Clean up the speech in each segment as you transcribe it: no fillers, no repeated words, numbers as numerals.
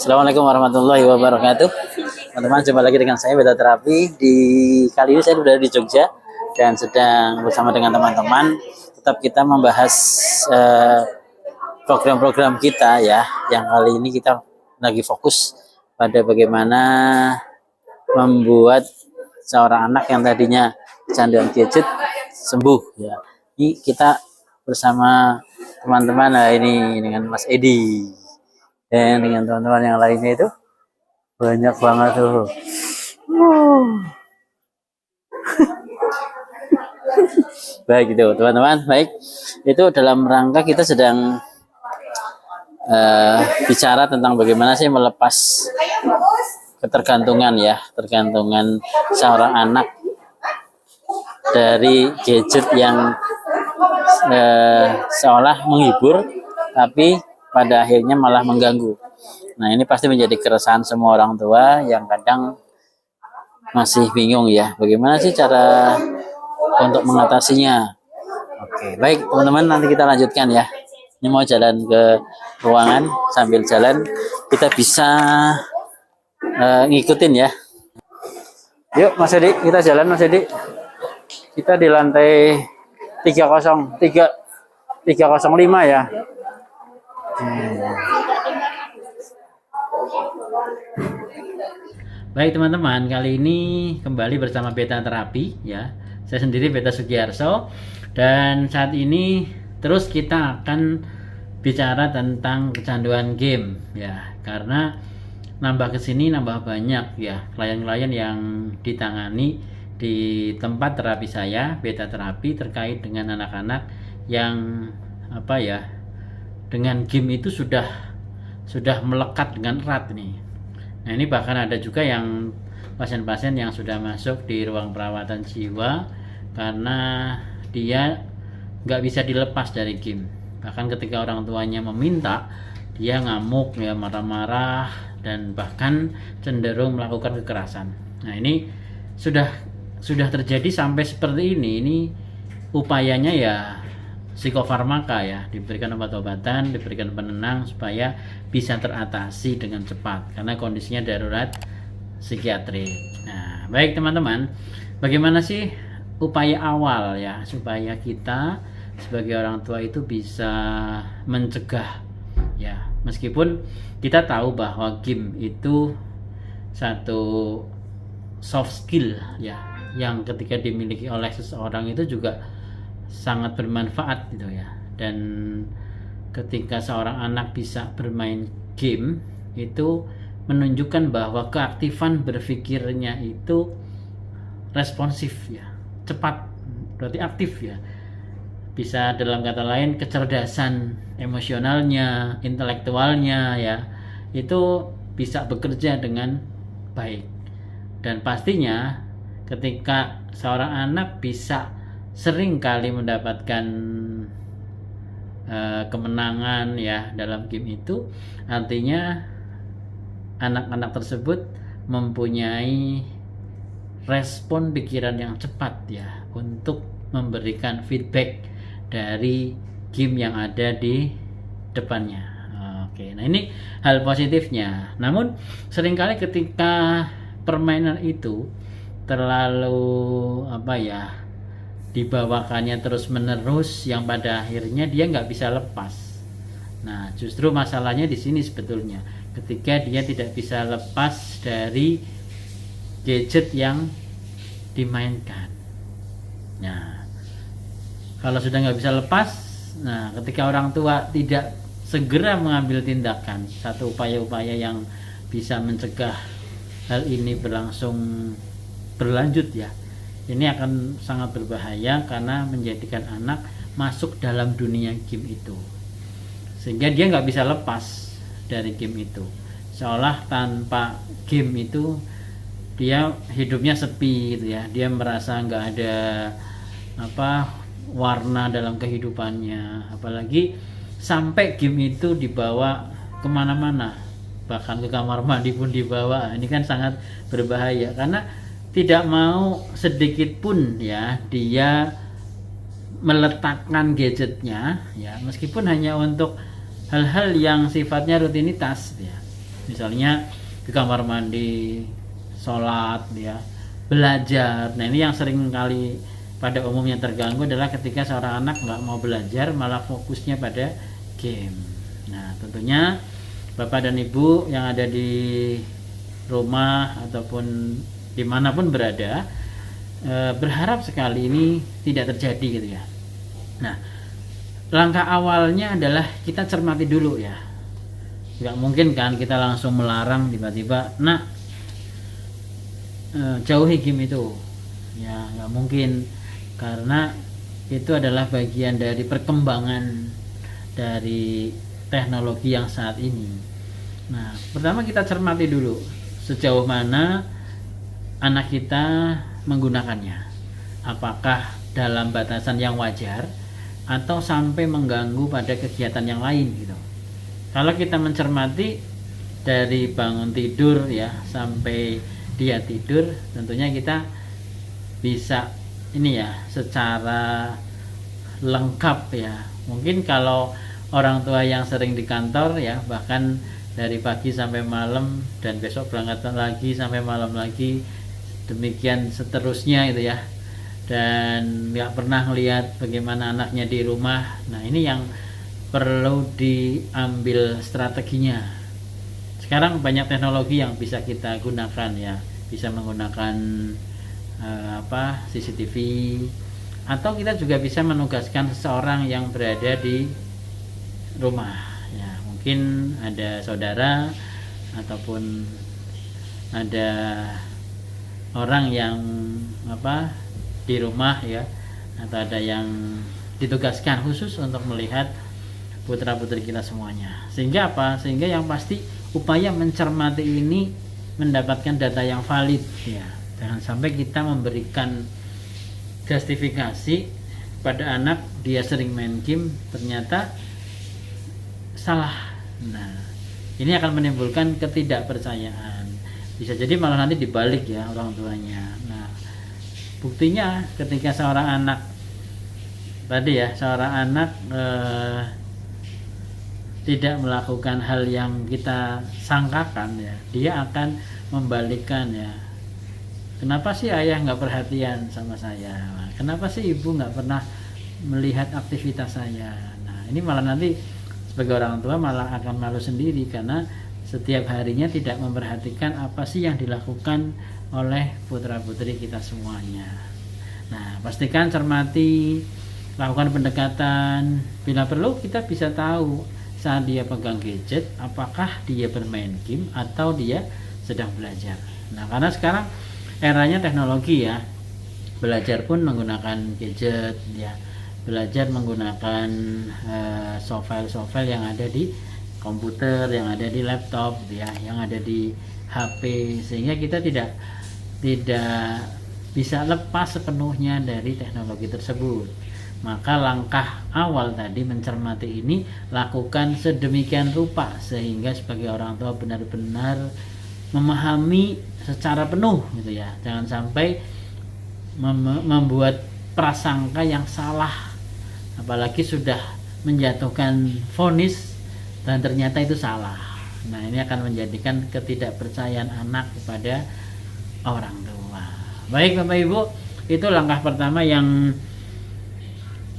Assalamualaikum warahmatullahi wabarakatuh. Teman-teman, jumpa lagi dengan saya Beta Terapi. Di kali ini saya berada di Jogja dan sedang bersama dengan teman-teman. Tetap kita membahas program-program kita ya. Yang kali ini kita lagi fokus pada bagaimana membuat seorang anak yang tadinya kecanduan gadget sembuh ya. Ini kita bersama teman-teman, nah ini dengan Mas Edi dan dengan teman-teman yang lainnya itu banyak banget tuh. Baik itu teman-teman, baik itu dalam rangka kita sedang bicara tentang bagaimana sih melepas ketergantungan ya, tergantungan seorang anak dari gadget yang seolah menghibur tapi pada akhirnya malah mengganggu. Nah, ini pasti menjadi keresahan semua orang tua yang kadang masih bingung ya, bagaimana sih cara untuk mengatasinya. Oke, baik teman-teman, nanti kita lanjutkan ya. Ini mau jalan ke ruangan, sambil jalan kita bisa ngikutin ya. Yuk Mas Edi, kita jalan Mas Edi. Kita di lantai 305 ya. Baik teman-teman, kali ini kembali bersama Beta Terapi ya. Saya sendiri Beta Sugiarso, dan saat ini terus kita akan bicara tentang kecanduan game ya. Karena nambah kesini nambah banyak ya klien-klien yang ditangani di tempat terapi saya Beta Terapi terkait dengan anak-anak yang dengan game itu sudah melekat dengan erat nih. Nah, ini bahkan ada juga yang pasien-pasien yang sudah masuk di ruang perawatan jiwa karena dia nggak bisa dilepas dari game. Bahkan ketika orang tuanya meminta, dia ngamuk ya, marah-marah, dan bahkan cenderung melakukan kekerasan. Nah, ini sudah terjadi sampai seperti ini. Ini upayanya ya psikofarmaka ya, diberikan obat-obatan, diberikan penenang supaya bisa teratasi dengan cepat karena kondisinya darurat psikiatri. Nah, baik teman-teman, bagaimana sih upaya awal ya supaya kita sebagai orang tua itu bisa mencegah ya, meskipun kita tahu bahwa game itu satu soft skill ya yang ketika dimiliki oleh seseorang itu juga sangat bermanfaat gitu ya. Dan ketika seorang anak bisa bermain game itu menunjukkan bahwa keaktifan berpikirnya itu responsif ya, cepat, berarti aktif ya. Bisa dalam kata lain kecerdasan emosionalnya, intelektualnya ya, itu bisa bekerja dengan baik. Dan pastinya ketika seorang anak bisa sering kali mendapatkan kemenangan ya dalam game itu, artinya anak-anak tersebut mempunyai respon pikiran yang cepat ya untuk memberikan feedback dari game yang ada di depannya. Oke, nah ini hal positifnya. Namun seringkali ketika permainan itu terlalu dibawakannya terus menerus yang pada akhirnya dia nggak bisa lepas. Nah, justru masalahnya di sini sebetulnya ketika dia tidak bisa lepas dari gadget yang dimainkan. Nah, kalau sudah nggak bisa lepas, nah ketika orang tua tidak segera mengambil tindakan, satu upaya-upaya yang bisa mencegah hal ini berlanjut ya, ini akan sangat berbahaya karena menjadikan anak masuk dalam dunia game itu sehingga dia nggak bisa lepas dari game itu, seolah tanpa game itu dia hidupnya sepi gitu ya, dia merasa nggak ada warna dalam kehidupannya, apalagi sampai game itu dibawa kemana-mana, bahkan ke kamar mandi pun dibawa. Ini kan sangat berbahaya karena tidak mau sedikit pun ya dia meletakkan gadgetnya ya, meskipun hanya untuk hal-hal yang sifatnya rutinitas ya. misalnya di kamar mandi, sholat ya, belajar. Nah ini yang sering kali pada umumnya terganggu adalah ketika seorang anak nggak mau belajar, malah fokusnya pada game. Nah tentunya Bapak dan Ibu yang ada di rumah ataupun dimanapun berada, berharap sekali ini tidak terjadi gitu ya. Nah langkah awalnya adalah kita cermati dulu ya. Nggak mungkin kan kita langsung melarang tiba-tiba, nah jauhi game itu ya, nggak mungkin, karena itu adalah bagian dari perkembangan dari teknologi yang saat ini. Nah pertama kita cermati dulu sejauh mana anak kita menggunakannya, apakah dalam batasan yang wajar atau sampai mengganggu pada kegiatan yang lain gitu. Kalau kita mencermati dari bangun tidur ya sampai dia tidur, tentunya kita bisa ini ya secara lengkap ya. Mungkin kalau orang tua yang sering di kantor ya, bahkan dari pagi sampai malam dan besok berangkat lagi sampai malam lagi, demikian seterusnya itu ya, dan nggak pernah melihat bagaimana anaknya di rumah. Nah ini yang perlu diambil strateginya. Sekarang banyak teknologi yang bisa kita gunakan ya, bisa menggunakan CCTV, atau kita juga bisa menugaskan seseorang yang berada di rumah ya, mungkin ada saudara ataupun ada orang yang di rumah ya, atau ada yang ditugaskan khusus untuk melihat putra-putri kita semuanya. Sehingga sehingga yang pasti upaya mencermati ini mendapatkan data yang valid ya. Jangan sampai kita memberikan justifikasi pada anak dia sering main game ternyata salah. Nah ini akan menimbulkan ketidakpercayaan, bisa jadi malah nanti dibalik ya orang tuanya. Nah buktinya ketika seorang anak tidak melakukan hal yang kita sangkakan ya, dia akan membalikkan ya. Kenapa sih ayah nggak perhatian sama saya? Kenapa sih ibu nggak pernah melihat aktivitas saya? Nah ini malah nanti sebagai orang tua malah akan malu sendiri, karena setiap harinya tidak memperhatikan apa sih yang dilakukan oleh putra-putri kita semuanya. Nah pastikan cermati, lakukan pendekatan. Bila perlu kita bisa tahu saat dia pegang gadget apakah dia bermain game atau dia sedang belajar. Nah karena sekarang eranya teknologi ya, belajar pun menggunakan gadget ya, belajar menggunakan software yang ada di komputer, yang ada di laptop ya, yang ada di HP, sehingga kita tidak bisa lepas sepenuhnya dari teknologi tersebut. Maka langkah awal tadi mencermati ini lakukan sedemikian rupa sehingga sebagai orang tua benar-benar memahami secara penuh gitu ya. Jangan sampai membuat prasangka yang salah, apalagi sudah menjatuhkan vonis dan ternyata itu salah. Nah ini akan menjadikan ketidakpercayaan anak kepada orang tua. Baik Bapak Ibu, itu langkah pertama yang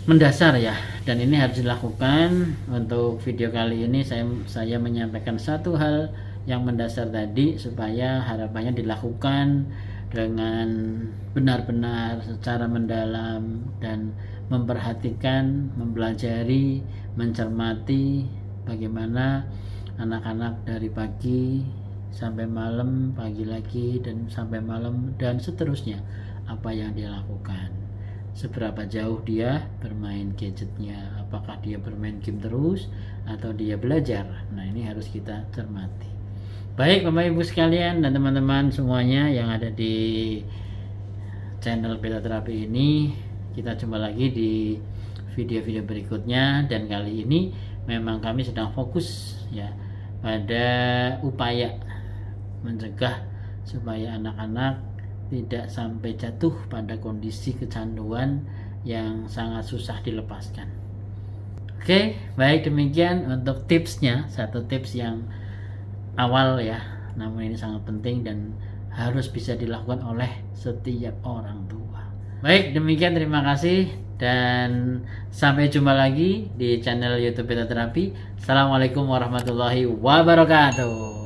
mendasar ya, dan ini harus dilakukan. Untuk video kali ini saya menyampaikan satu hal yang mendasar tadi, supaya harapannya dilakukan dengan benar-benar secara mendalam dan memperhatikan, mempelajari, mencermati bagaimana anak-anak dari pagi sampai malam, pagi lagi dan sampai malam dan seterusnya, apa yang dia lakukan. Seberapa jauh dia bermain gadgetnya, apakah dia bermain game terus atau dia belajar. Nah ini harus kita cermati. Baik Bapak Ibu sekalian dan teman-teman semuanya yang ada di channel Beta Terapi ini, kita jumpa lagi di video-video berikutnya. Dan kali ini memang kami sedang fokus ya pada upaya mencegah supaya anak-anak tidak sampai jatuh pada kondisi kecanduan yang sangat susah dilepaskan. Oke, baik demikian untuk tipsnya. Satu tips yang awal ya, namun ini sangat penting dan harus bisa dilakukan oleh setiap orang tua. Baik, demikian, terima kasih dan sampai jumpa lagi di channel YouTube Beta Terapi. Assalamualaikum warahmatullahi wabarakatuh.